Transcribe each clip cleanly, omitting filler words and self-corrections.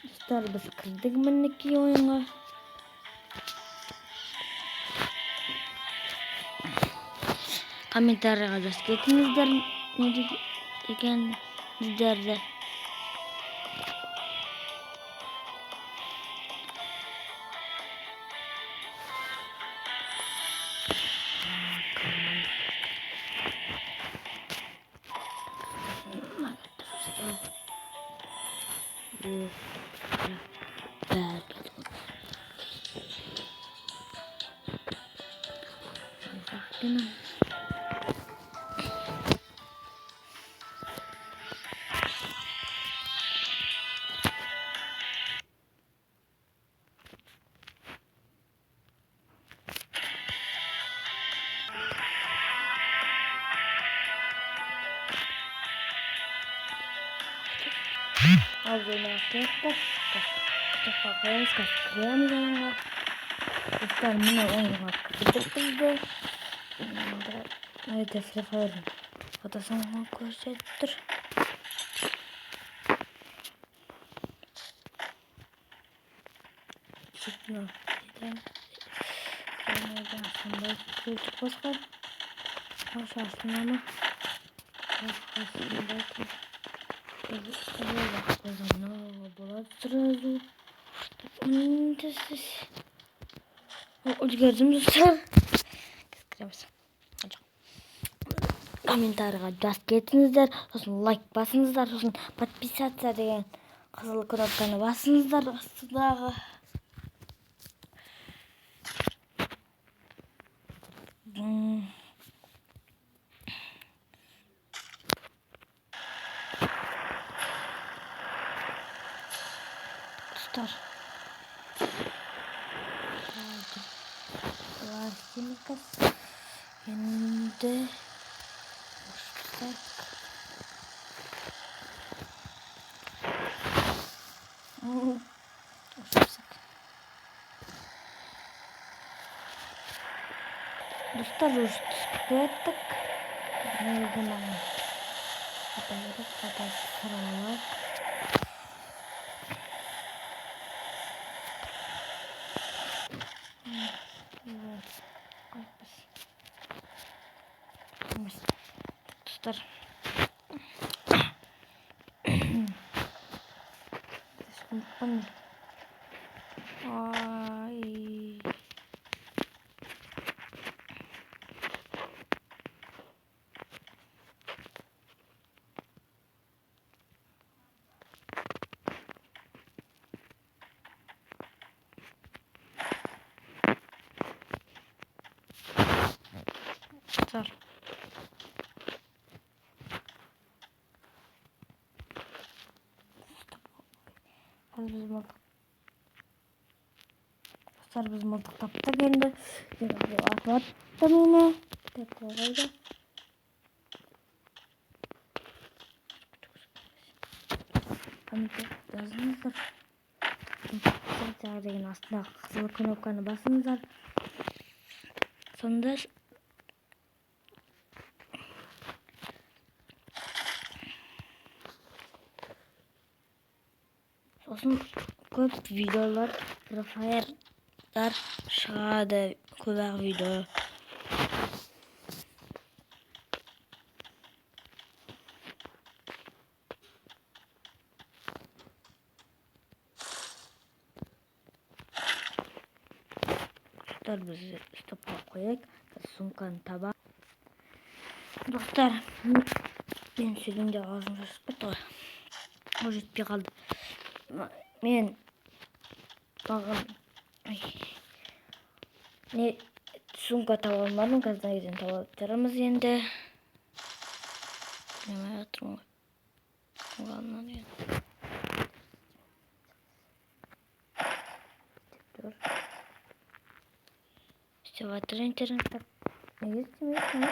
Dostlar biz kırdık minniki oyuna. Komentarlara yazıp ketinizler ne ekenizlerde. Abone olmayı Dostlar bunu oynamak kırdık biz de. Evet Free Fire'ın fotoğrafını koştur. Çıkma. Neden aslında küçük basar. Hoş aslında ama aslında сразу өзгердім комментарийға жазып кетіңіздер, сосын лайк басыңыздар, сосын подписаться деген қызыл кнопканы басыңыздар астындағы. Dostlar. Пластинкас. Енді так. Dostlar uçtuk. Ne zaman? Kadar sarılar. Dostlar. Ay. Dostlar. Biz mıltık taptık endi. Atmattım yine. Tek kolaydı. Yazınızdır. Деген астына қызыл кнопканы басыңыздар. Сонда сосын көп видеолар Free Fire'дар шығады, көп видео. Biz stopқа қояйық, сумканы таба. Достар, мен сөйлегенде аузым шашып кетті ғой. Ол жетпей қалды. Мен маған сумка таба алмадым, қазір таба алып жарамыз енді. Немай отырмын ғой. Оғаннан енді. Ватыр интернеттен неге істемейсің?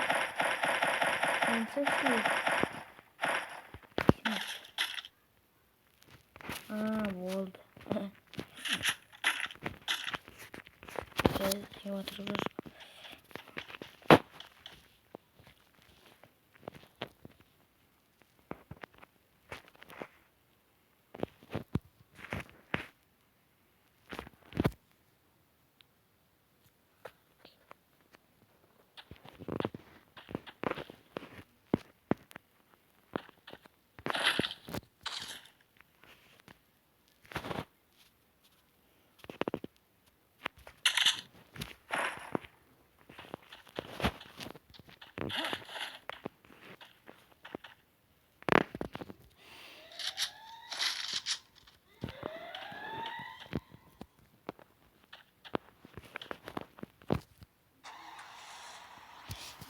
Болды.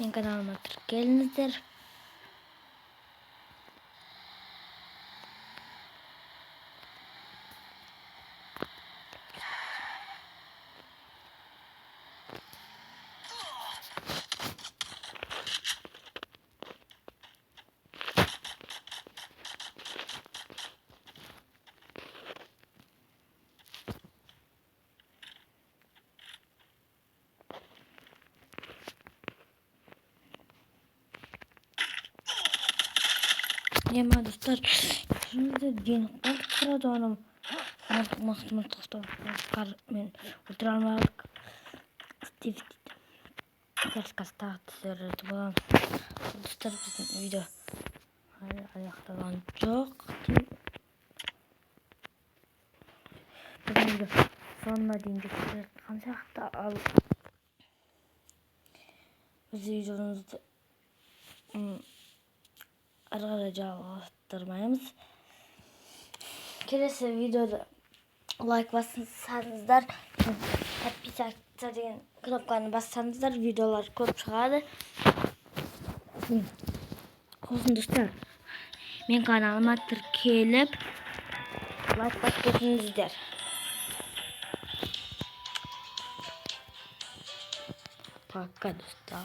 Benim kanalıma gelinizdер. Yema dostlar, şimdi din sırada onun men ultramark Steve kastartı bolam. Dostlar bizim video hala ayaktalan çok. Bugün video sonuna дейін жеткен сияқты al biz videomuzda arada жалғастырмаймыз. Келесі videoda like бассаңыздар, подписаться деген кнопканы бассаңыздар, видеолар көп шығады. Olsun dostlar, men kanalıma тіркеліп like басып кетіңіздер. Пока, достар.